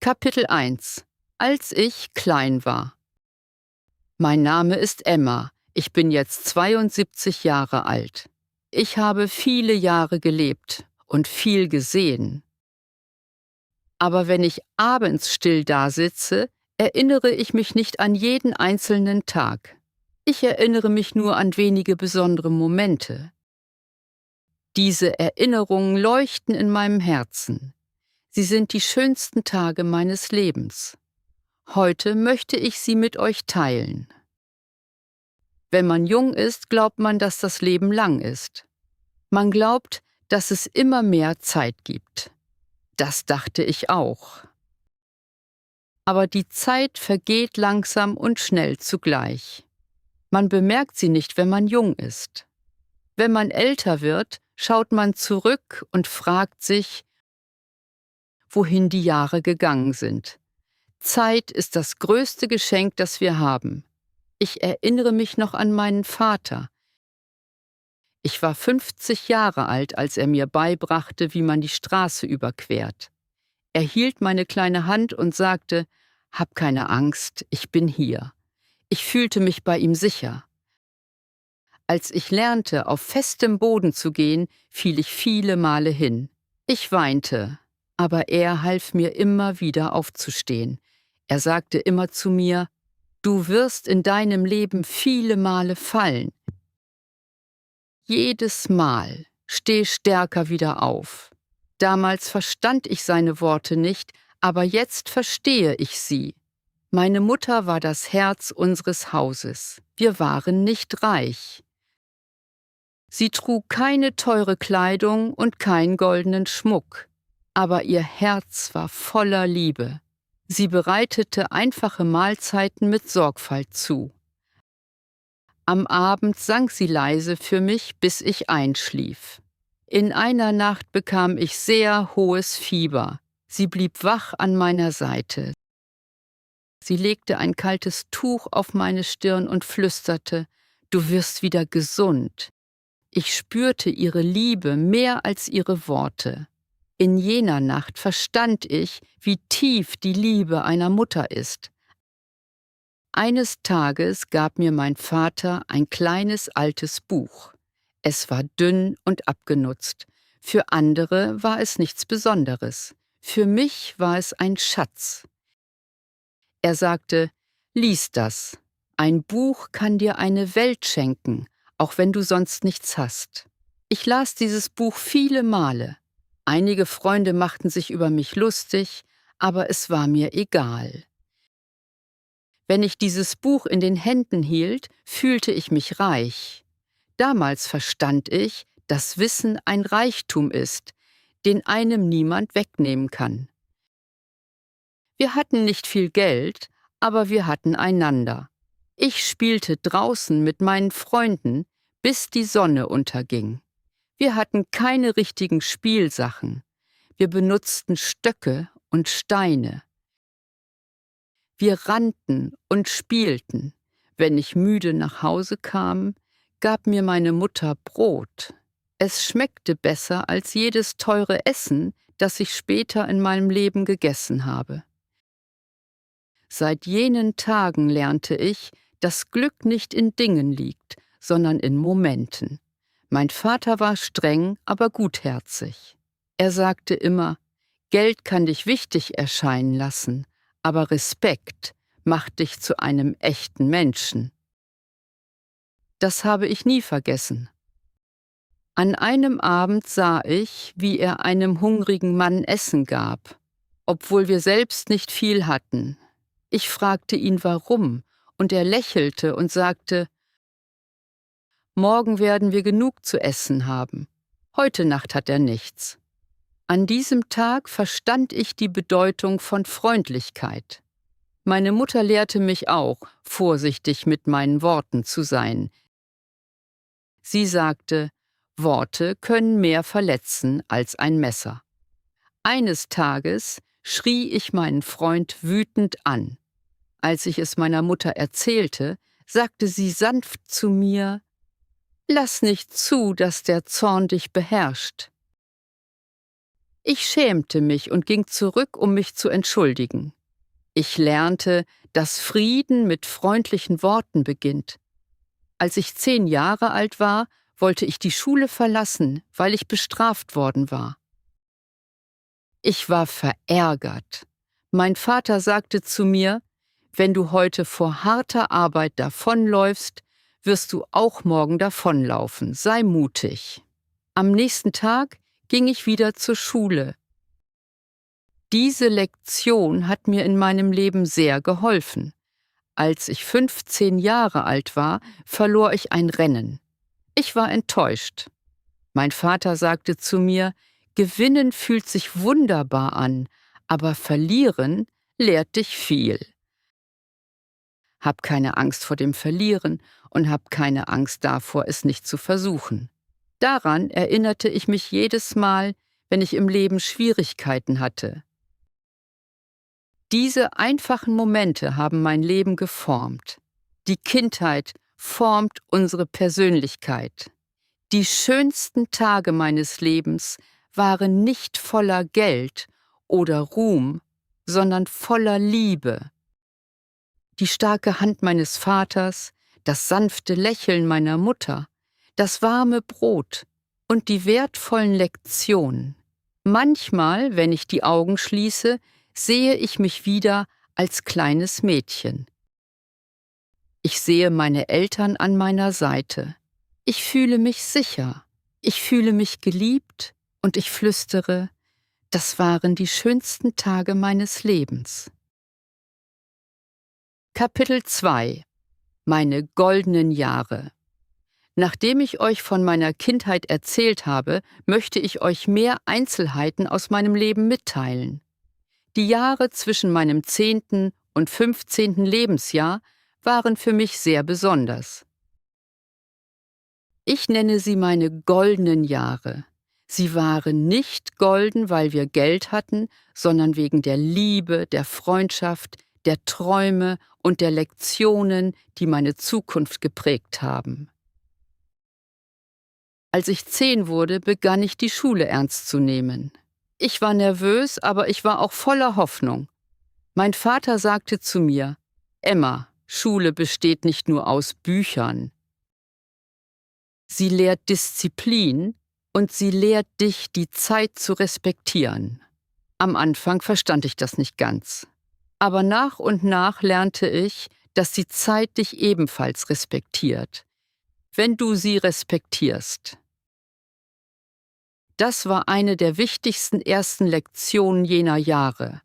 Kapitel 1: Als ich klein war. Mein Name ist Emma. Ich bin jetzt 72 Jahre alt. Ich habe viele Jahre gelebt und viel gesehen. Aber wenn ich abends still dasitze, erinnere ich mich nicht an jeden einzelnen Tag. Ich erinnere mich nur an wenige besondere Momente. Diese Erinnerungen leuchten in meinem Herzen. Sie sind die schönsten Tage meines Lebens. Heute möchte ich sie mit euch teilen. Wenn man jung ist, glaubt man, dass das Leben lang ist. Man glaubt, dass es immer mehr Zeit gibt. Das dachte ich auch. Aber die Zeit vergeht langsam und schnell zugleich. Man bemerkt sie nicht, wenn man jung ist. Wenn man älter wird, schaut man zurück und fragt sich, wohin die Jahre gegangen sind. Zeit ist das größte Geschenk, das wir haben. Ich erinnere mich noch an meinen Vater. Ich war 50 Jahre alt, als er mir beibrachte, wie man die Straße überquert. Er hielt meine kleine Hand und sagte, »Hab keine Angst, ich bin hier.« Ich fühlte mich bei ihm sicher. Als ich lernte, auf festem Boden zu gehen, fiel ich viele Male hin. Ich weinte, aber er half mir immer wieder aufzustehen. Er sagte immer zu mir, »Du wirst in deinem Leben viele Male fallen. Jedes Mal steh stärker wieder auf.« Damals verstand ich seine Worte nicht, aber jetzt verstehe ich sie. Meine Mutter war das Herz unseres Hauses. Wir waren nicht reich. Sie trug keine teure Kleidung und keinen goldenen Schmuck, aber ihr Herz war voller Liebe. Sie bereitete einfache Mahlzeiten mit Sorgfalt zu. Am Abend sang sie leise für mich, bis ich einschlief. In einer Nacht bekam ich sehr hohes Fieber. Sie blieb wach an meiner Seite. Sie legte ein kaltes Tuch auf meine Stirn und flüsterte, »Du wirst wieder gesund.« Ich spürte ihre Liebe mehr als ihre Worte. In jener Nacht verstand ich, wie tief die Liebe einer Mutter ist. Eines Tages gab mir mein Vater ein kleines altes Buch. Es war dünn und abgenutzt. Für andere war es nichts Besonderes. Für mich war es ein Schatz. Er sagte, »Lies das. Ein Buch kann dir eine Welt schenken, auch wenn du sonst nichts hast.« Ich las dieses Buch viele Male. Einige Freunde machten sich über mich lustig, aber es war mir egal. Wenn ich dieses Buch in den Händen hielt, fühlte ich mich reich. Damals verstand ich, dass Wissen ein Reichtum ist, den einem niemand wegnehmen kann. Wir hatten nicht viel Geld, aber wir hatten einander. Ich spielte draußen mit meinen Freunden, bis die Sonne unterging. Wir hatten keine richtigen Spielsachen. Wir benutzten Stöcke und Steine. Wir rannten und spielten. Wenn ich müde nach Hause kam, gab mir meine Mutter Brot. Es schmeckte besser als jedes teure Essen, das ich später in meinem Leben gegessen habe. Seit jenen Tagen lernte ich, dass Glück nicht in Dingen liegt, sondern in Momenten. Mein Vater war streng, aber gutherzig. Er sagte immer, Geld kann dich wichtig erscheinen lassen, aber Respekt macht dich zu einem echten Menschen. Das habe ich nie vergessen. An einem Abend sah ich, wie er einem hungrigen Mann Essen gab, obwohl wir selbst nicht viel hatten. Ich fragte ihn, warum, und er lächelte und sagte, »Morgen werden wir genug zu essen haben. Heute Nacht hat er nichts.« An diesem Tag verstand ich die Bedeutung von Freundlichkeit. Meine Mutter lehrte mich auch, vorsichtig mit meinen Worten zu sein. Sie sagte, Worte können mehr verletzen als ein Messer. Eines Tages schrie ich meinen Freund wütend an. Als ich es meiner Mutter erzählte, sagte sie sanft zu mir, »Lass nicht zu, dass der Zorn dich beherrscht.« Ich schämte mich und ging zurück, um mich zu entschuldigen. Ich lernte, dass Frieden mit freundlichen Worten beginnt. Als ich 10 Jahre alt war, wollte ich die Schule verlassen, weil ich bestraft worden war. Ich war verärgert. Mein Vater sagte zu mir: Wenn du heute vor harter Arbeit davonläufst, wirst du auch morgen davonlaufen. Sei mutig. Am nächsten Tag ging ich wieder zur Schule. Diese Lektion hat mir in meinem Leben sehr geholfen. Als ich 15 Jahre alt war, verlor ich ein Rennen. Ich war enttäuscht. Mein Vater sagte zu mir: Gewinnen fühlt sich wunderbar an, aber verlieren lehrt dich viel. Hab keine Angst vor dem Verlieren und hab keine Angst davor, es nicht zu versuchen. Daran erinnerte ich mich jedes Mal, wenn ich im Leben Schwierigkeiten hatte. Diese einfachen Momente haben mein Leben geformt. Die Kindheit formt unsere Persönlichkeit. Die schönsten Tage meines Lebens waren nicht voller Geld oder Ruhm, sondern voller Liebe. Die starke Hand meines Vaters, das sanfte Lächeln meiner Mutter, das warme Brot und die wertvollen Lektionen. Manchmal, wenn ich die Augen schließe, sehe ich mich wieder als kleines Mädchen. Ich sehe meine Eltern an meiner Seite. Ich fühle mich sicher. Ich fühle mich geliebt und ich flüstere: Das waren die schönsten Tage meines Lebens. Kapitel 2: Meine goldenen Jahre. Nachdem ich euch von meiner Kindheit erzählt habe, möchte ich euch mehr Einzelheiten aus meinem Leben mitteilen. Die Jahre zwischen meinem 10. und 15. Lebensjahr waren für mich sehr besonders. Ich nenne sie meine goldenen Jahre. Sie waren nicht golden, weil wir Geld hatten, sondern wegen der Liebe, der Freundschaft, der Träume und der Lektionen, die meine Zukunft geprägt haben. Als ich 10 wurde, begann ich die Schule ernst zu nehmen. Ich war nervös, aber ich war auch voller Hoffnung. Mein Vater sagte zu mir: Emma, Schule besteht nicht nur aus Büchern. Sie lehrt Disziplin und sie lehrt dich, die Zeit zu respektieren. Am Anfang verstand ich das nicht ganz. Aber nach und nach lernte ich, dass die Zeit dich ebenfalls respektiert, wenn du sie respektierst. Das war eine der wichtigsten ersten Lektionen jener Jahre.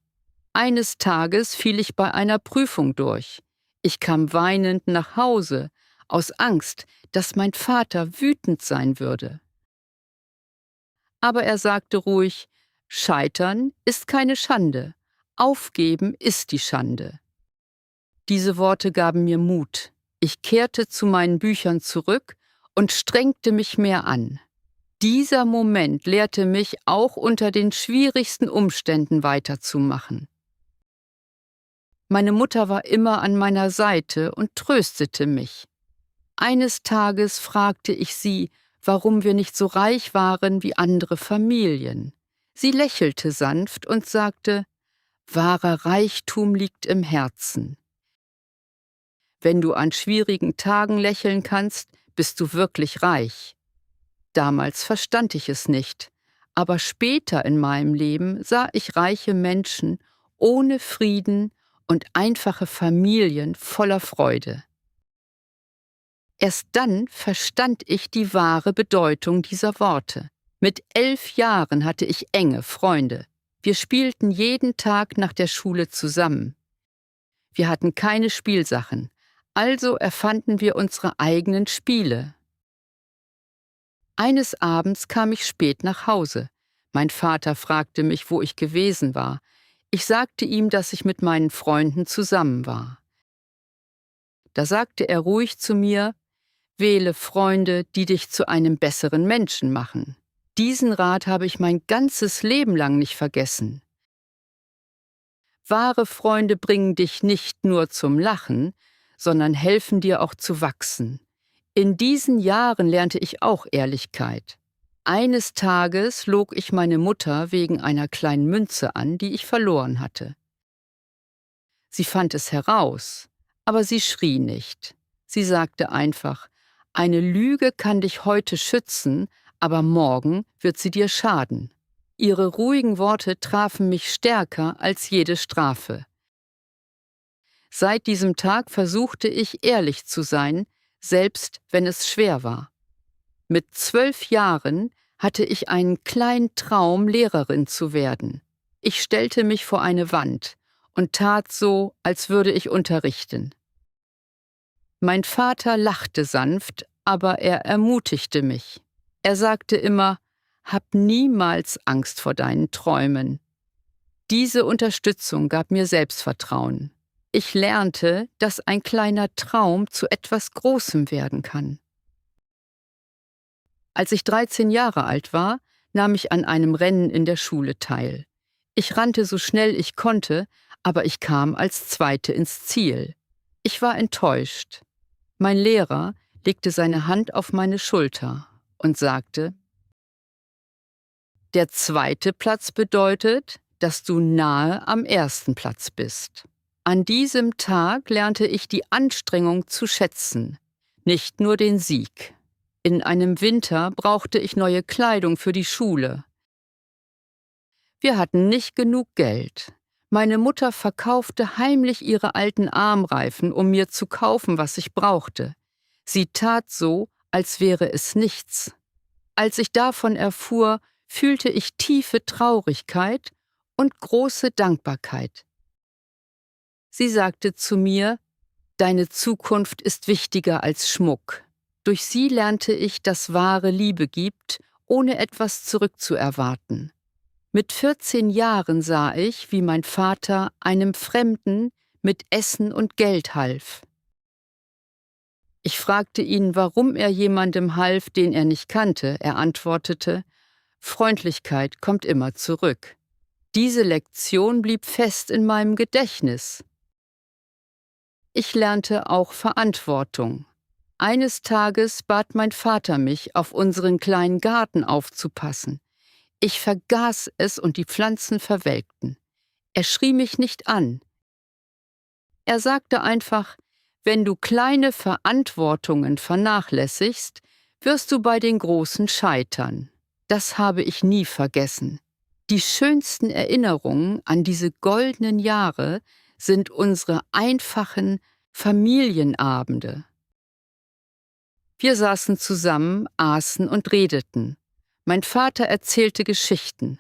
Eines Tages fiel ich bei einer Prüfung durch. Ich kam weinend nach Hause, aus Angst, dass mein Vater wütend sein würde. Aber er sagte ruhig: Scheitern ist keine Schande, aufgeben ist die Schande. Diese Worte gaben mir Mut. Ich kehrte zu meinen Büchern zurück und strengte mich mehr an. Dieser Moment lehrte mich, auch unter den schwierigsten Umständen weiterzumachen. Meine Mutter war immer an meiner Seite und tröstete mich. Eines Tages fragte ich sie, warum wir nicht so reich waren wie andere Familien. Sie lächelte sanft und sagte: Wahrer Reichtum liegt im Herzen. Wenn du an schwierigen Tagen lächeln kannst, bist du wirklich reich. Damals verstand ich es nicht, aber später in meinem Leben sah ich reiche Menschen ohne Frieden und einfache Familien voller Freude. Erst dann verstand ich die wahre Bedeutung dieser Worte. Mit 11 Jahren hatte ich enge Freunde. Wir spielten jeden Tag nach der Schule zusammen. Wir hatten keine Spielsachen, also erfanden wir unsere eigenen Spiele. Eines Abends kam ich spät nach Hause. Mein Vater fragte mich, wo ich gewesen war. Ich sagte ihm, dass ich mit meinen Freunden zusammen war. Da sagte er ruhig zu mir: Wähle Freunde, die dich zu einem besseren Menschen machen. Diesen Rat habe ich mein ganzes Leben lang nicht vergessen. Wahre Freunde bringen dich nicht nur zum Lachen, sondern helfen dir auch zu wachsen. In diesen Jahren lernte ich auch Ehrlichkeit. Eines Tages log ich meine Mutter wegen einer kleinen Münze an, die ich verloren hatte. Sie fand es heraus, aber sie schrie nicht. Sie sagte einfach: „Eine Lüge kann dich heute schützen, aber morgen wird sie dir schaden." Ihre ruhigen Worte trafen mich stärker als jede Strafe. Seit diesem Tag versuchte ich, ehrlich zu sein, selbst wenn es schwer war. Mit 12 Jahren hatte ich einen kleinen Traum, Lehrerin zu werden. Ich stellte mich vor eine Wand und tat so, als würde ich unterrichten. Mein Vater lachte sanft, aber er ermutigte mich. Er sagte immer: „Hab niemals Angst vor deinen Träumen." Diese Unterstützung gab mir Selbstvertrauen. Ich lernte, dass ein kleiner Traum zu etwas Großem werden kann. Als ich 13 Jahre alt war, nahm ich an einem Rennen in der Schule teil. Ich rannte so schnell ich konnte, aber ich kam als Zweite ins Ziel. Ich war enttäuscht. Mein Lehrer legte seine Hand auf meine Schulter und sagte: „Der zweite Platz bedeutet, dass du nahe am ersten Platz bist." An diesem Tag lernte ich die Anstrengung zu schätzen, nicht nur den Sieg. In einem Winter brauchte ich neue Kleidung für die Schule. Wir hatten nicht genug Geld. Meine Mutter verkaufte heimlich ihre alten Armreifen, um mir zu kaufen, was ich brauchte. Sie tat so, als wäre es nichts. Als ich davon erfuhr, fühlte ich tiefe Traurigkeit und große Dankbarkeit. Sie sagte zu mir: „Deine Zukunft ist wichtiger als Schmuck." Durch sie lernte ich, dass wahre Liebe gibt, ohne etwas zurückzuerwarten. Mit 14 Jahren sah ich, wie mein Vater einem Fremden mit Essen und Geld half. Ich fragte ihn, warum er jemandem half, den er nicht kannte. Er antwortete: „Freundlichkeit kommt immer zurück." Diese Lektion blieb fest in meinem Gedächtnis. Ich lernte auch Verantwortung. Eines Tages bat mein Vater mich, auf unseren kleinen Garten aufzupassen. Ich vergaß es und die Pflanzen verwelkten. Er schrie mich nicht an. Er sagte einfach: „Wenn du kleine Verantwortungen vernachlässigst, wirst du bei den großen scheitern." Das habe ich nie vergessen. Die schönsten Erinnerungen an diese goldenen Jahre sind unsere einfachen Familienabende. Wir saßen zusammen, aßen und redeten. Mein Vater erzählte Geschichten.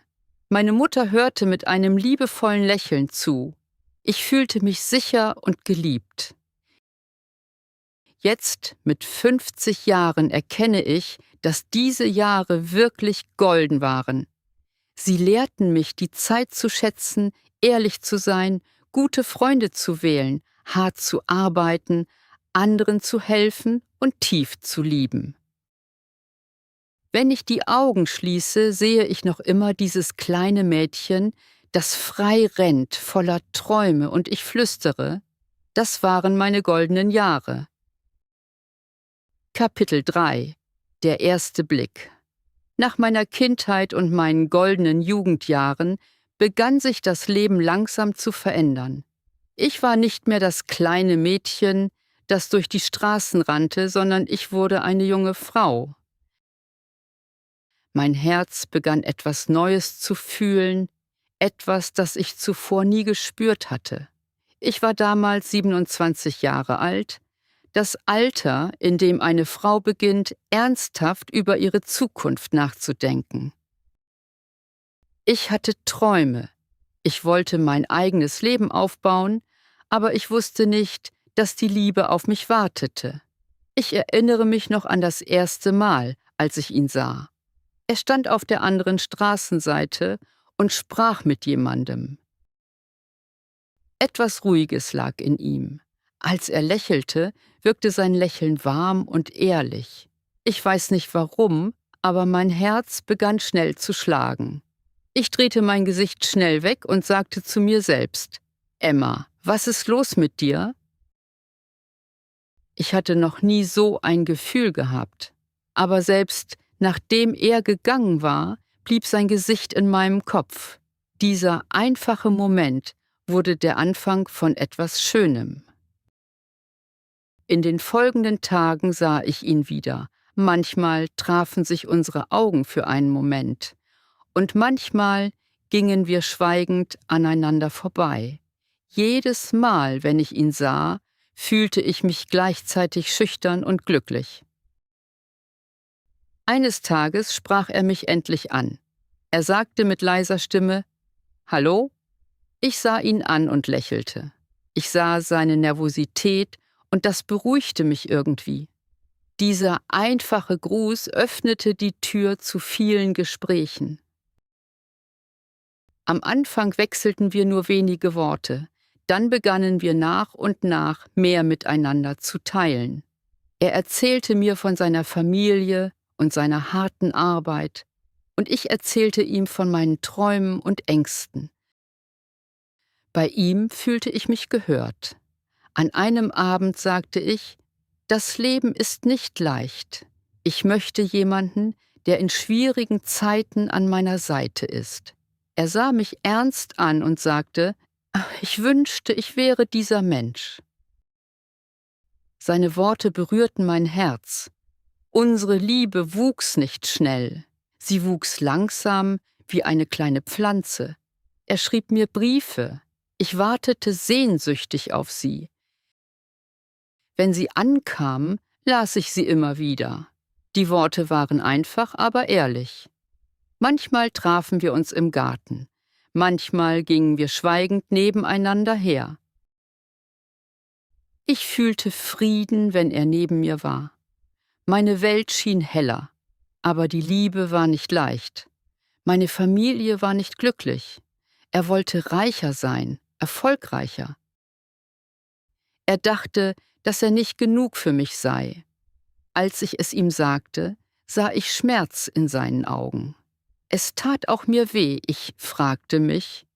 Meine Mutter hörte mit einem liebevollen Lächeln zu. Ich fühlte mich sicher und geliebt. Jetzt, mit 50 Jahren, erkenne ich, dass diese Jahre wirklich golden waren. Sie lehrten mich, die Zeit zu schätzen, ehrlich zu sein, gute Freunde zu wählen, hart zu arbeiten, anderen zu helfen und tief zu lieben. Wenn ich die Augen schließe, sehe ich noch immer dieses kleine Mädchen, das frei rennt, voller Träume, und ich flüstere: Das waren meine goldenen Jahre. Kapitel 3: Der erste Blick. Nach meiner Kindheit und meinen goldenen Jugendjahren begann sich das Leben langsam zu verändern. Ich war nicht mehr das kleine Mädchen, das durch die Straßen rannte, sondern ich wurde eine junge Frau. Mein Herz begann etwas Neues zu fühlen, etwas, das ich zuvor nie gespürt hatte. Ich war damals 27 Jahre alt, das Alter, in dem eine Frau beginnt, ernsthaft über ihre Zukunft nachzudenken. Ich hatte Träume. Ich wollte mein eigenes Leben aufbauen, aber ich wusste nicht, dass die Liebe auf mich wartete. Ich erinnere mich noch an das erste Mal, als ich ihn sah. Er stand auf der anderen Straßenseite und sprach mit jemandem. Etwas Ruhiges lag in ihm. Als er lächelte, wirkte sein Lächeln warm und ehrlich. Ich weiß nicht warum, aber mein Herz begann schnell zu schlagen. Ich drehte mein Gesicht schnell weg und sagte zu mir selbst: „Emma, was ist los mit dir?" Ich hatte noch nie so ein Gefühl gehabt. Aber selbst Nachdem er gegangen war, blieb sein Gesicht in meinem Kopf. Dieser einfache Moment wurde der Anfang von etwas Schönem. In den folgenden Tagen sah ich ihn wieder. Manchmal trafen sich unsere Augen für einen Moment. Und manchmal gingen wir schweigend aneinander vorbei. Jedes Mal, wenn ich ihn sah, fühlte ich mich gleichzeitig schüchtern und glücklich. Eines Tages sprach er mich endlich an. Er sagte mit leiser Stimme: »Hallo?« Ich sah ihn an und lächelte. Ich sah seine Nervosität und das beruhigte mich irgendwie. Dieser einfache Gruß öffnete die Tür zu vielen Gesprächen. Am Anfang wechselten wir nur wenige Worte, dann begannen wir nach und nach mehr miteinander zu teilen. Er erzählte mir von seiner Familie und seiner harten Arbeit, und ich erzählte ihm von meinen Träumen und Ängsten. Bei ihm fühlte ich mich gehört. An einem Abend sagte ich: »Das Leben ist nicht leicht. Ich möchte jemanden, der in schwierigen Zeiten an meiner Seite ist.« Er sah mich ernst an und sagte: »Ich wünschte, ich wäre dieser Mensch.« Seine Worte berührten mein Herz. Unsere Liebe wuchs nicht schnell. Sie wuchs langsam wie eine kleine Pflanze. Er schrieb mir Briefe. Ich wartete sehnsüchtig auf sie. Wenn sie ankamen, las ich sie immer wieder. Die Worte waren einfach, aber ehrlich. Manchmal trafen wir uns im Garten. Manchmal gingen wir schweigend nebeneinander her. Ich fühlte Frieden, wenn er neben mir war. Meine Welt schien heller, aber die Liebe war nicht leicht. Meine Familie war nicht glücklich. Er wollte reicher sein, erfolgreicher. Er dachte, dass er nicht genug für mich sei. Als ich es ihm sagte, sah ich Schmerz in seinen Augen. Es tat auch mir weh. Ich fragte mich,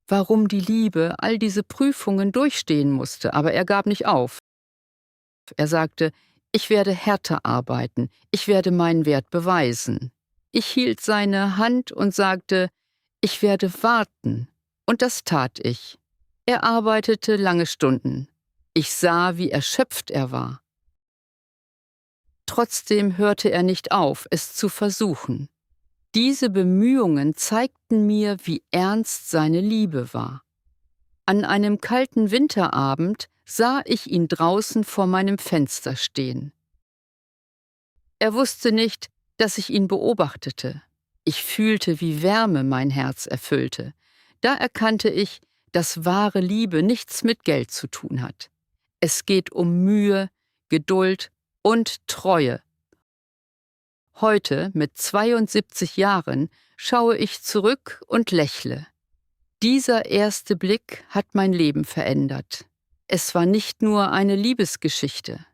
warum die Liebe all diese Prüfungen durchstehen musste, aber er gab nicht auf. Er sagte: »Ich werde härter arbeiten, ich werde meinen Wert beweisen.« Ich hielt seine Hand und sagte: »Ich werde warten.« Und das tat ich. Er arbeitete lange Stunden. Ich sah, wie erschöpft er war. Trotzdem hörte er nicht auf, es zu versuchen. Diese Bemühungen zeigten mir, wie ernst seine Liebe war. An einem kalten Winterabend sah ich ihn draußen vor meinem Fenster stehen. Er wusste nicht, dass ich ihn beobachtete. Ich fühlte, wie Wärme mein Herz erfüllte. Da erkannte ich, dass wahre Liebe nichts mit Geld zu tun hat. Es geht um Mühe, Geduld und Treue. Heute, mit 72 Jahren, schaue ich zurück und lächle. Dieser erste Blick hat mein Leben verändert. Es war nicht nur eine Liebesgeschichte.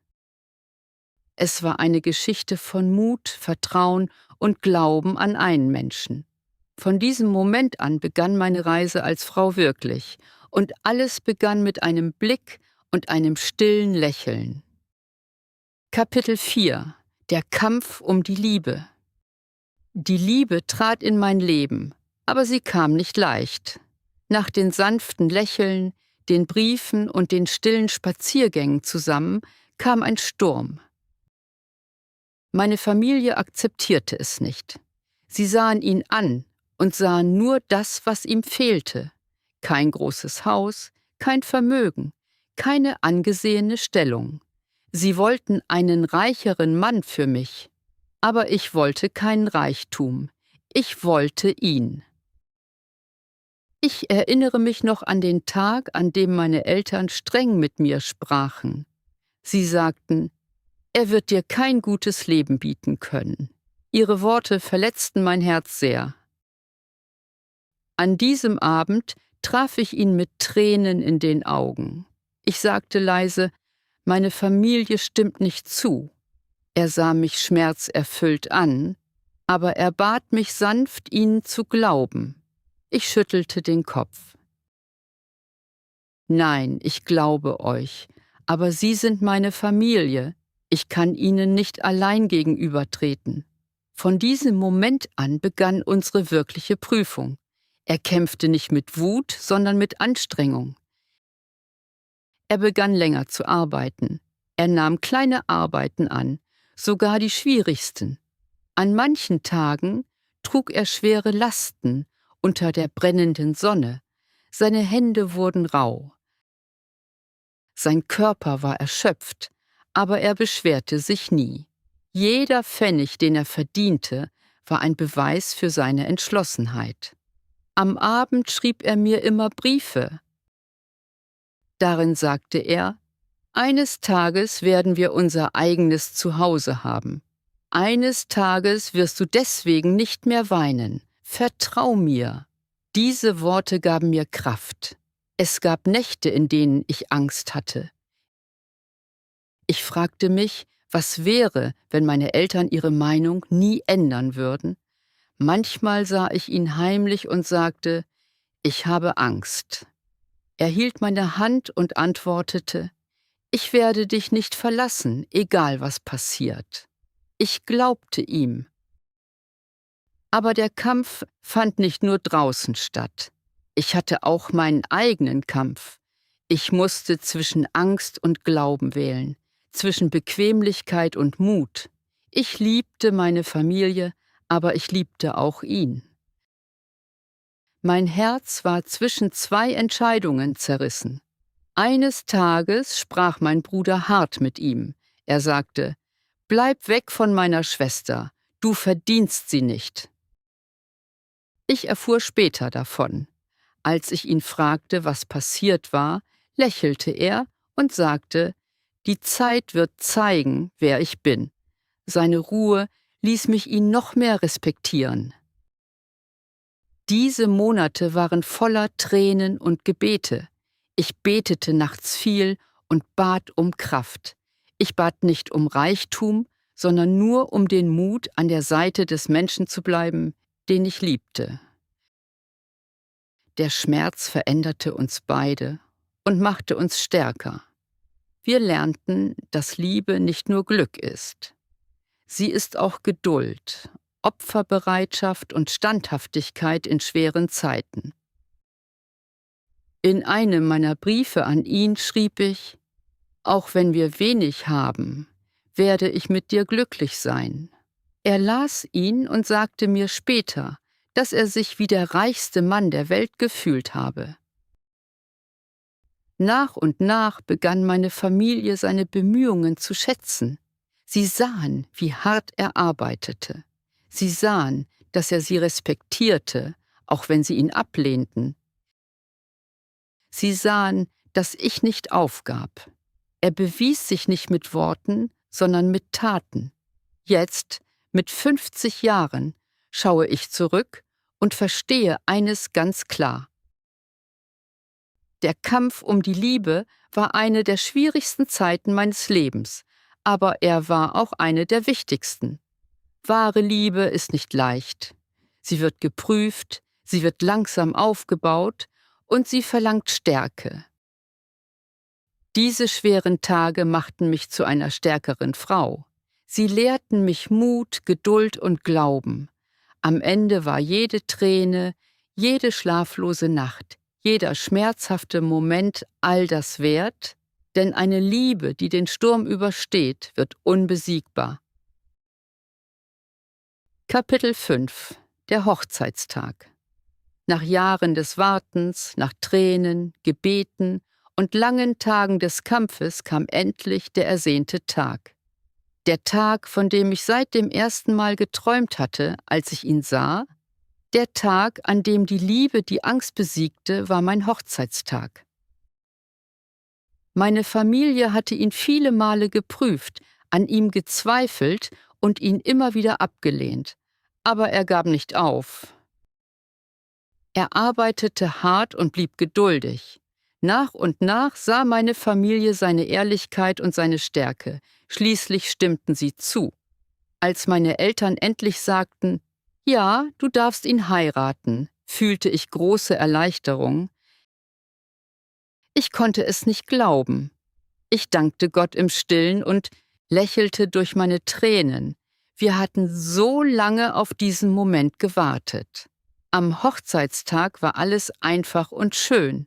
Es war eine Geschichte von Mut, Vertrauen und Glauben an einen Menschen. Von diesem Moment an begann meine Reise als Frau wirklich, und alles begann mit einem Blick und einem stillen Lächeln. Kapitel 4: Der Kampf um die Liebe. Die Liebe trat in mein Leben, aber sie kam nicht leicht. Nach den sanften Lächeln, den Briefen und den stillen Spaziergängen zusammen kam ein Sturm. Meine Familie akzeptierte es nicht. Sie sahen ihn an und sahen nur das, was ihm fehlte. Kein großes Haus, kein Vermögen, keine angesehene Stellung. Sie wollten einen reicheren Mann für mich. Aber ich wollte keinen Reichtum. Ich wollte ihn. Ich erinnere mich noch an den Tag, an dem meine Eltern streng mit mir sprachen. Sie sagten: »Er wird dir kein gutes Leben bieten können.« Ihre Worte verletzten mein Herz sehr. An diesem Abend traf ich ihn mit Tränen in den Augen. Ich sagte leise: »Meine Familie stimmt nicht zu.« Er sah mich schmerzerfüllt an, aber er bat mich sanft, ihnen zu glauben. Ich schüttelte den Kopf. »Nein, ich glaube euch, aber Sie sind meine Familie. Ich kann Ihnen nicht allein gegenübertreten. Von diesem Moment an begann unsere wirkliche Prüfung. Er kämpfte nicht mit Wut, sondern mit Anstrengung. Er begann länger zu arbeiten. Er nahm kleine Arbeiten an, sogar die schwierigsten. An manchen Tagen trug er schwere Lasten unter der brennenden Sonne. Seine Hände wurden rau. Sein Körper war erschöpft, aber er beschwerte sich nie. Jeder Pfennig, den er verdiente, war ein Beweis für seine Entschlossenheit. Am Abend schrieb er mir immer Briefe. Darin sagte er: Eines Tages werden wir unser eigenes Zuhause haben. Eines Tages wirst du deswegen nicht mehr weinen. Vertrau mir. Diese Worte gaben mir Kraft. Es gab Nächte, in denen ich Angst hatte. Ich fragte mich, was wäre, wenn meine Eltern ihre Meinung nie ändern würden? Manchmal sah ich ihn heimlich und sagte: Ich habe Angst. Er hielt meine Hand und antwortete: Ich werde dich nicht verlassen, egal was passiert. Ich glaubte ihm. Aber der Kampf fand nicht nur draußen statt. Ich hatte auch meinen eigenen Kampf. Ich musste zwischen Angst und Glauben wählen, zwischen Bequemlichkeit und Mut. Ich liebte meine Familie, aber ich liebte auch ihn. Mein Herz war zwischen zwei Entscheidungen zerrissen. Eines Tages sprach mein Bruder hart mit ihm. Er sagte: Bleib weg von meiner Schwester, du verdienst sie nicht. Ich erfuhr später davon. Als ich ihn fragte, was passiert war, lächelte er und sagte: Die Zeit wird zeigen, wer ich bin. Seine Ruhe ließ mich ihn noch mehr respektieren. Diese Monate waren voller Tränen und Gebete. Ich betete nachts viel und bat um Kraft. Ich bat nicht um Reichtum, sondern nur um den Mut, an der Seite des Menschen zu bleiben, den ich liebte. Der Schmerz veränderte uns beide und machte uns stärker. Wir lernten, dass Liebe nicht nur Glück ist. Sie ist auch Geduld, Opferbereitschaft und Standhaftigkeit in schweren Zeiten. In einem meiner Briefe an ihn schrieb ich: Auch wenn wir wenig haben, werde ich mit dir glücklich sein. Er las ihn und sagte mir später, dass er sich wie der reichste Mann der Welt gefühlt habe. Nach und nach begann meine Familie seine Bemühungen zu schätzen. Sie sahen, wie hart er arbeitete. Sie sahen, dass er sie respektierte, auch wenn sie ihn ablehnten. Sie sahen, dass ich nicht aufgab. Er bewies sich nicht mit Worten, sondern mit Taten. Jetzt, mit 50 Jahren, schaue ich zurück und verstehe eines ganz klar: Der Kampf um die Liebe war eine der schwierigsten Zeiten meines Lebens, aber er war auch eine der wichtigsten. Wahre Liebe ist nicht leicht. Sie wird geprüft, sie wird langsam aufgebaut und sie verlangt Stärke. Diese schweren Tage machten mich zu einer stärkeren Frau. Sie lehrten mich Mut, Geduld und Glauben. Am Ende war jede Träne, jede schlaflose Nacht, jeder schmerzhafte Moment all das wert, denn eine Liebe, die den Sturm übersteht, wird unbesiegbar. Kapitel 5 – Der Hochzeitstag. Nach Jahren des Wartens, nach Tränen, Gebeten und langen Tagen des Kampfes kam endlich der ersehnte Tag. Der Tag, von dem ich seit dem ersten Mal geträumt hatte, als ich ihn sah. Der Tag, an dem die Liebe die Angst besiegte, war mein Hochzeitstag. Meine Familie hatte ihn viele Male geprüft, an ihm gezweifelt und ihn immer wieder abgelehnt. Aber er gab nicht auf. Er arbeitete hart und blieb geduldig. Nach und nach sah meine Familie seine Ehrlichkeit und seine Stärke. Schließlich stimmten sie zu. Als meine Eltern endlich sagten: Ja, du darfst ihn heiraten, fühlte ich große Erleichterung. Ich konnte es nicht glauben. Ich dankte Gott im Stillen und lächelte durch meine Tränen. Wir hatten so lange auf diesen Moment gewartet. Am Hochzeitstag war alles einfach und schön.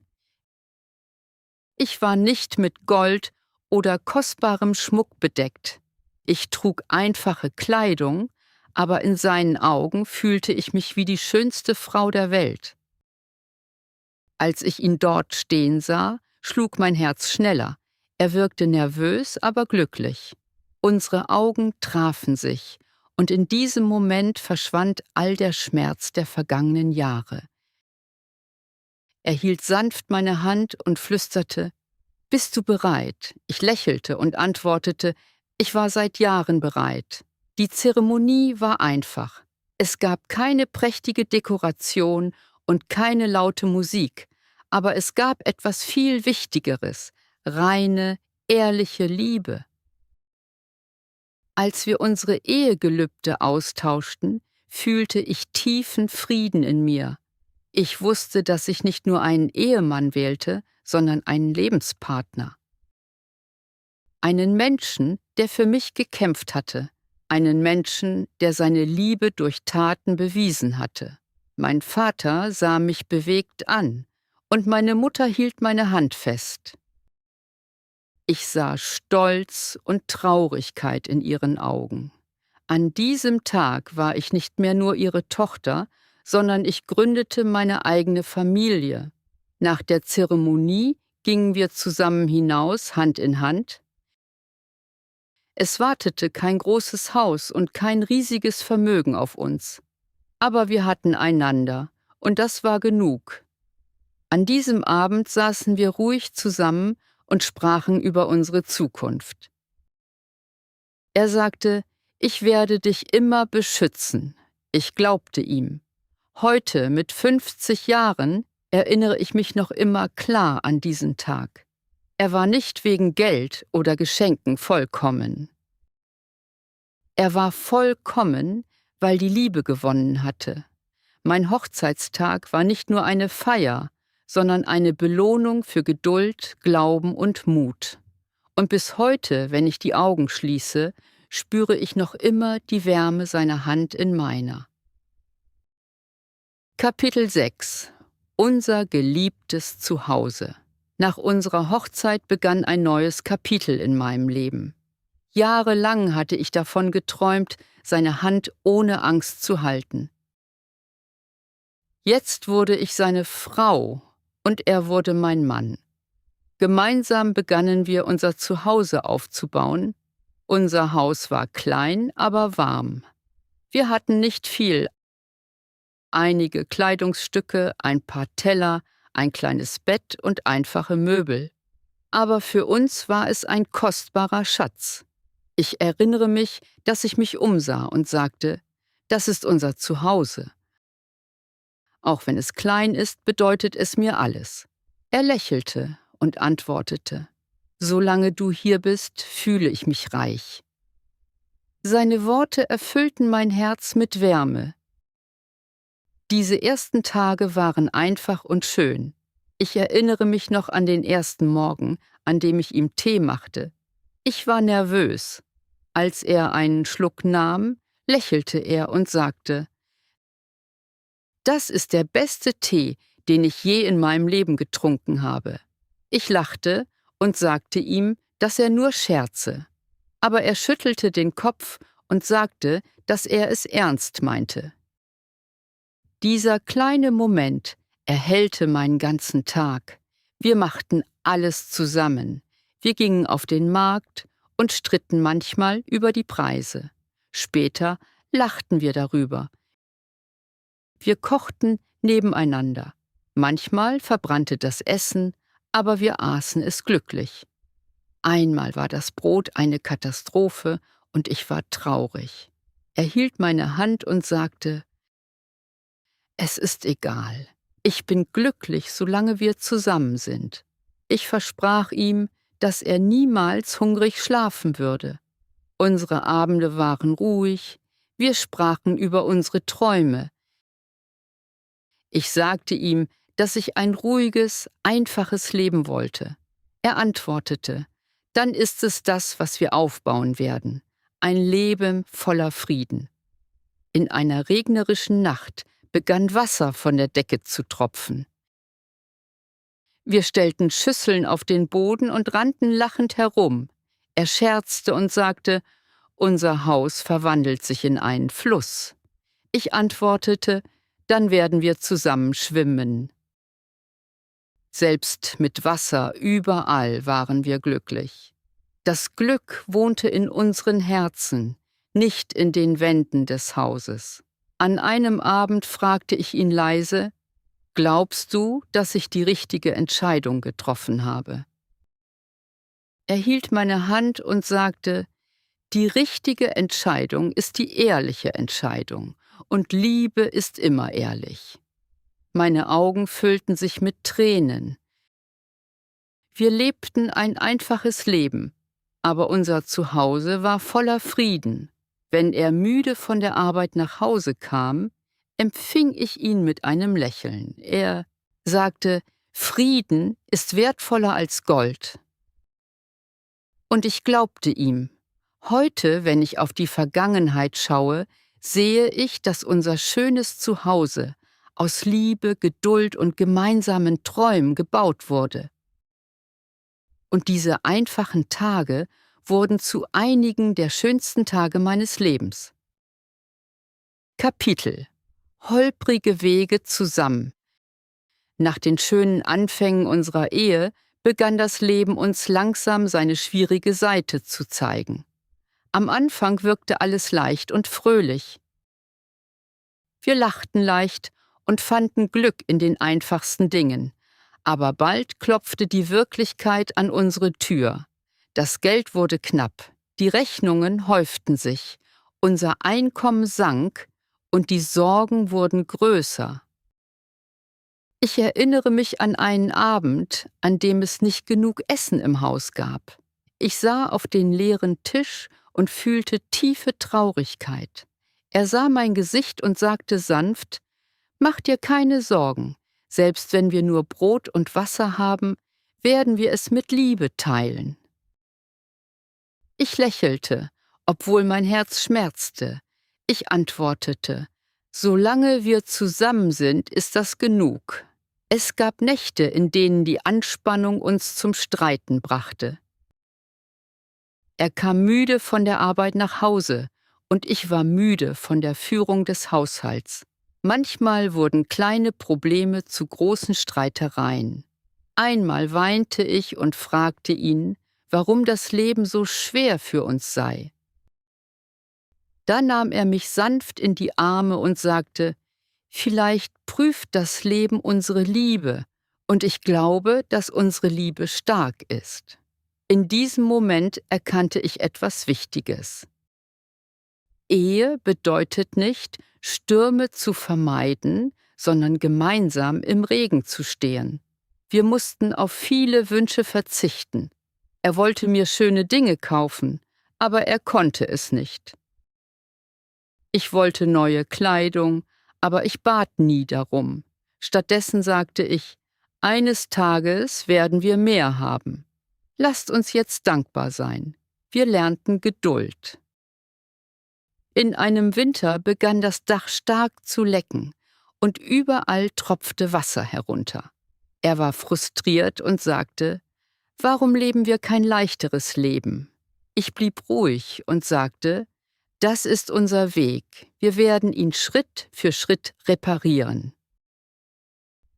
Ich war nicht mit Gold oder kostbarem Schmuck bedeckt. Ich trug einfache Kleidung, aber in seinen Augen fühlte ich mich wie die schönste Frau der Welt. Als ich ihn dort stehen sah, schlug mein Herz schneller. Er wirkte nervös, aber glücklich. Unsere Augen trafen sich, und in diesem Moment verschwand all der Schmerz der vergangenen Jahre. Er hielt sanft meine Hand und flüsterte: »Bist du bereit?« Ich lächelte und antwortete: »Ich war seit Jahren bereit.« Die Zeremonie war einfach. Es gab keine prächtige Dekoration und keine laute Musik, aber es gab etwas viel Wichtigeres: reine, ehrliche Liebe. Als wir unsere Ehegelübde austauschten, fühlte ich tiefen Frieden in mir. Ich wusste, dass ich nicht nur einen Ehemann wählte, sondern einen Lebenspartner. Einen Menschen, der für mich gekämpft hatte. Einen Menschen, der seine Liebe durch Taten bewiesen hatte. Mein Vater sah mich bewegt an, und meine Mutter hielt meine Hand fest. Ich sah Stolz und Traurigkeit in ihren Augen. An diesem Tag war ich nicht mehr nur ihre Tochter, sondern ich gründete meine eigene Familie. Nach der Zeremonie gingen wir zusammen hinaus, Hand in Hand. Es wartete kein großes Haus und kein riesiges Vermögen auf uns. Aber wir hatten einander, und das war genug. An diesem Abend saßen wir ruhig zusammen und sprachen über unsere Zukunft. Er sagte: »Ich werde dich immer beschützen.« Ich glaubte ihm. Heute, mit 50 Jahren, erinnere ich mich noch immer klar an diesen Tag. Er war nicht wegen Geld oder Geschenken vollkommen. Er war vollkommen, weil die Liebe gewonnen hatte. Mein Hochzeitstag war nicht nur eine Feier, sondern eine Belohnung für Geduld, Glauben und Mut. Und bis heute, wenn ich die Augen schließe, spüre ich noch immer die Wärme seiner Hand in meiner. Kapitel 6: Unser geliebtes Zuhause. Nach unserer Hochzeit begann ein neues Kapitel in meinem Leben. Jahrelang hatte ich davon geträumt, seine Hand ohne Angst zu halten. Jetzt wurde ich seine Frau und er wurde mein Mann. Gemeinsam begannen wir unser Zuhause aufzubauen. Unser Haus war klein, aber warm. Wir hatten nicht viel. Einige Kleidungsstücke, ein paar Teller, ein kleines Bett und einfache Möbel. Aber für uns war es ein kostbarer Schatz. Ich erinnere mich, dass ich mich umsah und sagte: Das ist unser Zuhause. Auch wenn es klein ist, bedeutet es mir alles. Er lächelte und antwortete: Solange du hier bist, fühle ich mich reich. Seine Worte erfüllten mein Herz mit Wärme. Diese ersten Tage waren einfach und schön. Ich erinnere mich noch an den ersten Morgen, an dem ich ihm Tee machte. Ich war nervös. Als er einen Schluck nahm, lächelte er und sagte: Das ist der beste Tee, den ich je in meinem Leben getrunken habe. Ich lachte und sagte ihm, dass er nur scherze. Aber er schüttelte den Kopf und sagte, dass er es ernst meinte. Dieser kleine Moment erhellte meinen ganzen Tag. Wir machten alles zusammen. Wir gingen auf den Markt und stritten manchmal über die Preise. Später lachten wir darüber. Wir kochten nebeneinander. Manchmal verbrannte das Essen, aber wir aßen es glücklich. Einmal war das Brot eine Katastrophe und ich war traurig. Er hielt meine Hand und sagte: Es ist egal. Ich bin glücklich, solange wir zusammen sind. Ich versprach ihm, dass er niemals hungrig schlafen würde. Unsere Abende waren ruhig. Wir sprachen über unsere Träume. Ich sagte ihm, dass ich ein ruhiges, einfaches Leben wollte. Er antwortete: Dann ist es das, was wir aufbauen werden. ein Leben voller Frieden. In einer regnerischen Nacht begann Wasser von der Decke zu tropfen. Wir stellten Schüsseln auf den Boden und rannten lachend herum. Er scherzte und sagte, unser Haus verwandelt sich in einen Fluss. Ich antwortete, dann werden wir zusammen schwimmen. Selbst mit Wasser überall waren wir glücklich. Das Glück wohnte in unseren Herzen, nicht in den Wänden des Hauses. An einem Abend fragte ich ihn leise, glaubst du, dass ich die richtige Entscheidung getroffen habe? Er hielt meine Hand und sagte, die richtige Entscheidung ist die ehrliche Entscheidung und Liebe ist immer ehrlich. Meine Augen füllten sich mit Tränen. Wir lebten ein einfaches Leben, aber unser Zuhause war voller Frieden. Wenn er müde von der Arbeit nach Hause kam, empfing ich ihn mit einem Lächeln. Er sagte, Frieden ist wertvoller als Gold. Und ich glaubte ihm. Heute, wenn ich auf die Vergangenheit schaue, sehe ich, dass unser schönes Zuhause aus Liebe, Geduld und gemeinsamen Träumen gebaut wurde. Und diese einfachen Tage wurden zu einigen der schönsten Tage meines Lebens. Kapitel: Holprige Wege zusammen. Nach den schönen Anfängen unserer Ehe begann das Leben uns langsam seine schwierige Seite zu zeigen. Am Anfang wirkte alles leicht und fröhlich. Wir lachten leicht und fanden Glück in den einfachsten Dingen. Aber bald klopfte die Wirklichkeit an unsere Tür. Das Geld wurde knapp, die Rechnungen häuften sich, unser Einkommen sank und die Sorgen wurden größer. Ich erinnere mich an einen Abend, an dem es nicht genug Essen im Haus gab. Ich sah auf den leeren Tisch und fühlte tiefe Traurigkeit. Er sah mein Gesicht und sagte sanft, »Mach dir keine Sorgen, selbst wenn wir nur Brot und Wasser haben, werden wir es mit Liebe teilen.« Ich lächelte, obwohl mein Herz schmerzte. Ich antwortete, »Solange wir zusammen sind, ist das genug.« Es gab Nächte, in denen die Anspannung uns zum Streiten brachte. Er kam müde von der Arbeit nach Hause und ich war müde von der Führung des Haushalts. Manchmal wurden kleine Probleme zu großen Streitereien. Einmal weinte ich und fragte ihn, warum das Leben so schwer für uns sei. Da nahm er mich sanft in die Arme und sagte, »Vielleicht prüft das Leben unsere Liebe, und ich glaube, dass unsere Liebe stark ist.« In diesem Moment erkannte ich etwas Wichtiges. Ehe bedeutet nicht, Stürme zu vermeiden, sondern gemeinsam im Regen zu stehen. Wir mussten auf viele Wünsche verzichten. Er wollte mir schöne Dinge kaufen, aber er konnte es nicht. Ich wollte neue Kleidung, aber ich bat nie darum. Stattdessen sagte ich, eines Tages werden wir mehr haben. Lasst uns jetzt dankbar sein. Wir lernten Geduld. In einem Winter begann das Dach stark zu lecken und überall tropfte Wasser herunter. Er war frustriert und sagte, »Warum leben wir kein leichteres Leben?« Ich blieb ruhig und sagte, »Das ist unser Weg. Wir werden ihn Schritt für Schritt reparieren.«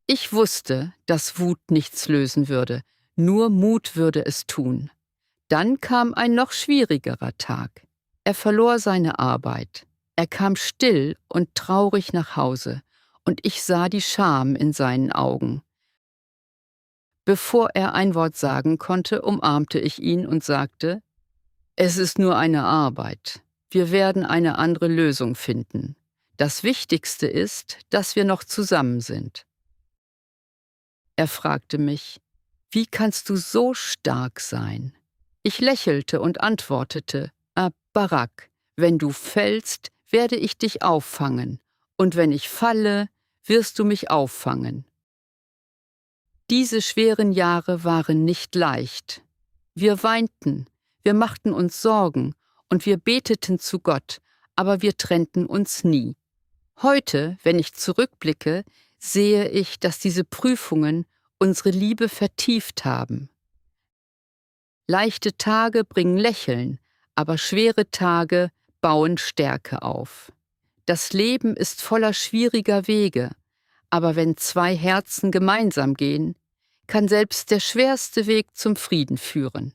Ich wusste, dass Wut nichts lösen würde, nur Mut würde es tun. Dann kam ein noch schwierigerer Tag. Er verlor seine Arbeit. Er kam still und traurig nach Hause, und ich sah die Scham in seinen Augen. Bevor er ein Wort sagen konnte, umarmte ich ihn und sagte, »Es ist nur eine Arbeit. Wir werden eine andere Lösung finden. Das Wichtigste ist, dass wir noch zusammen sind.« Er fragte mich, »Wie kannst du so stark sein?« Ich lächelte und antwortete, »Barak, wenn du fällst, werde ich dich auffangen, und wenn ich falle, wirst du mich auffangen.« Diese schweren Jahre waren nicht leicht. Wir weinten, wir machten uns Sorgen und wir beteten zu Gott, aber wir trennten uns nie. Heute, wenn ich zurückblicke, sehe ich, dass diese Prüfungen unsere Liebe vertieft haben. Leichte Tage bringen Lächeln, aber schwere Tage bauen Stärke auf. Das Leben ist voller schwieriger Wege, aber wenn zwei Herzen gemeinsam gehen, kann selbst der schwerste Weg zum Frieden führen.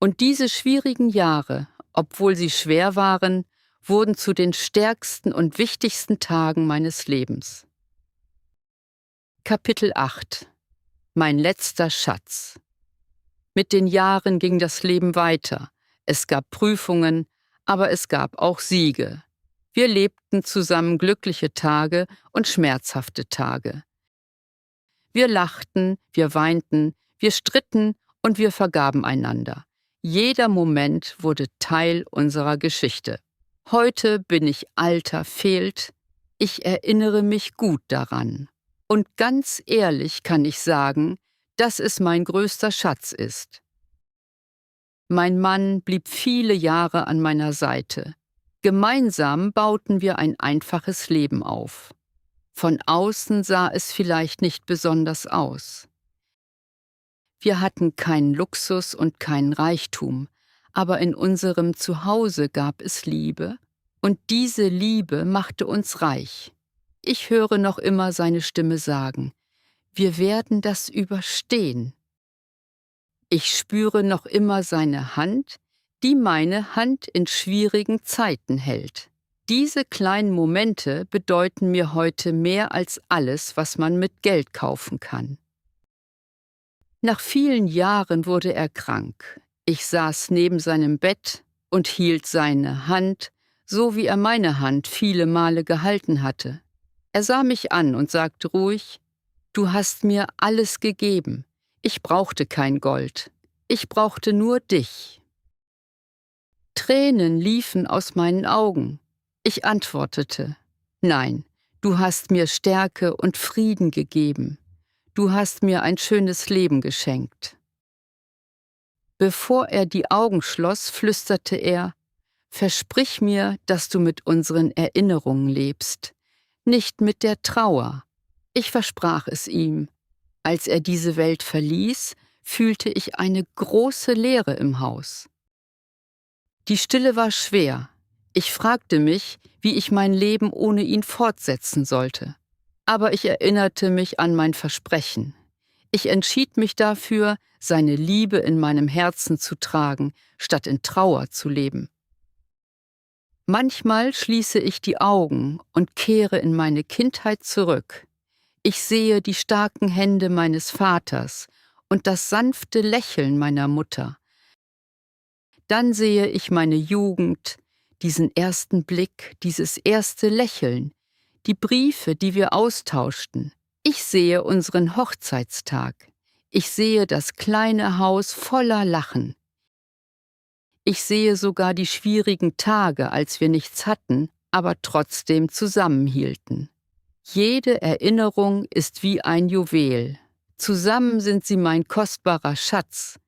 Und diese schwierigen Jahre, obwohl sie schwer waren, wurden zu den stärksten und wichtigsten Tagen meines Lebens. Kapitel 8 – Mein letzter Schatz. Mit den Jahren ging das Leben weiter. Es gab Prüfungen, aber es gab auch Siege. Wir lebten zusammen glückliche Tage und schmerzhafte Tage. Wir lachten, wir weinten, wir stritten und wir vergaben einander. Jeder Moment wurde Teil unserer Geschichte. Heute bin ich alt verfehlt, ich erinnere mich gut daran. Und ganz ehrlich kann ich sagen, dass es mein größter Schatz ist. Mein Mann blieb viele Jahre an meiner Seite. Gemeinsam bauten wir ein einfaches Leben auf. Von außen sah es vielleicht nicht besonders aus. Wir hatten keinen Luxus und keinen Reichtum, aber in unserem Zuhause gab es Liebe, und diese Liebe machte uns reich. Ich höre noch immer seine Stimme sagen: Wir werden das überstehen. Ich spüre noch immer seine Hand, die meine Hand in schwierigen Zeiten hält. Diese kleinen Momente bedeuten mir heute mehr als alles, was man mit Geld kaufen kann. Nach vielen Jahren wurde er krank. Ich saß neben seinem Bett und hielt seine Hand, so wie er meine Hand viele Male gehalten hatte. Er sah mich an und sagte ruhig: Du hast mir alles gegeben. Ich brauchte kein Gold. Ich brauchte nur dich. Tränen liefen aus meinen Augen. Ich antwortete: Nein, du hast mir Stärke und Frieden gegeben. Du hast mir ein schönes Leben geschenkt. Bevor er die Augen schloss, flüsterte er: Versprich mir, dass du mit unseren Erinnerungen lebst, nicht mit der Trauer. Ich versprach es ihm. Als er diese Welt verließ, fühlte ich eine große Leere im Haus. Die Stille war schwer. Ich fragte mich, wie ich mein Leben ohne ihn fortsetzen sollte. Aber ich erinnerte mich an mein Versprechen. Ich entschied mich dafür, seine Liebe in meinem Herzen zu tragen, statt in Trauer zu leben. Manchmal schließe ich die Augen und kehre in meine Kindheit zurück. Ich sehe die starken Hände meines Vaters und das sanfte Lächeln meiner Mutter. Dann sehe ich meine Jugend, diesen ersten Blick, dieses erste Lächeln, die Briefe, die wir austauschten. Ich sehe unseren Hochzeitstag. Ich sehe das kleine Haus voller Lachen. Ich sehe sogar die schwierigen Tage, als wir nichts hatten, aber trotzdem zusammenhielten. Jede Erinnerung ist wie ein Juwel. Zusammen sind sie mein kostbarer Schatz.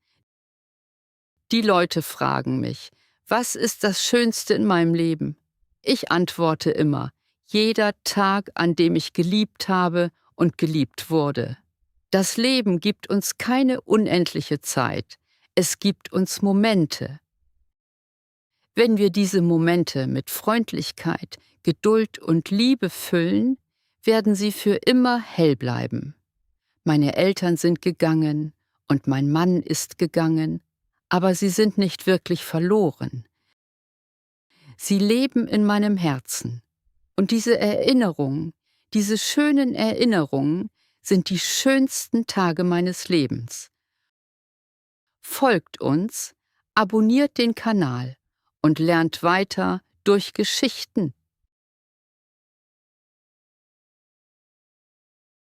Die Leute fragen mich: Was ist das Schönste in meinem Leben? Ich antworte immer: Jeder Tag, an dem ich geliebt habe und geliebt wurde. Das Leben gibt uns keine unendliche Zeit. Es gibt uns Momente. Wenn wir diese Momente mit Freundlichkeit, Geduld und Liebe füllen, werden sie für immer hell bleiben. Meine Eltern sind gegangen und mein Mann ist gegangen, aber sie sind nicht wirklich verloren. Sie leben in meinem Herzen. Und diese Erinnerungen, diese schönen Erinnerungen sind die schönsten Tage meines Lebens. Folgt uns, abonniert den Kanal und lernt weiter durch Geschichten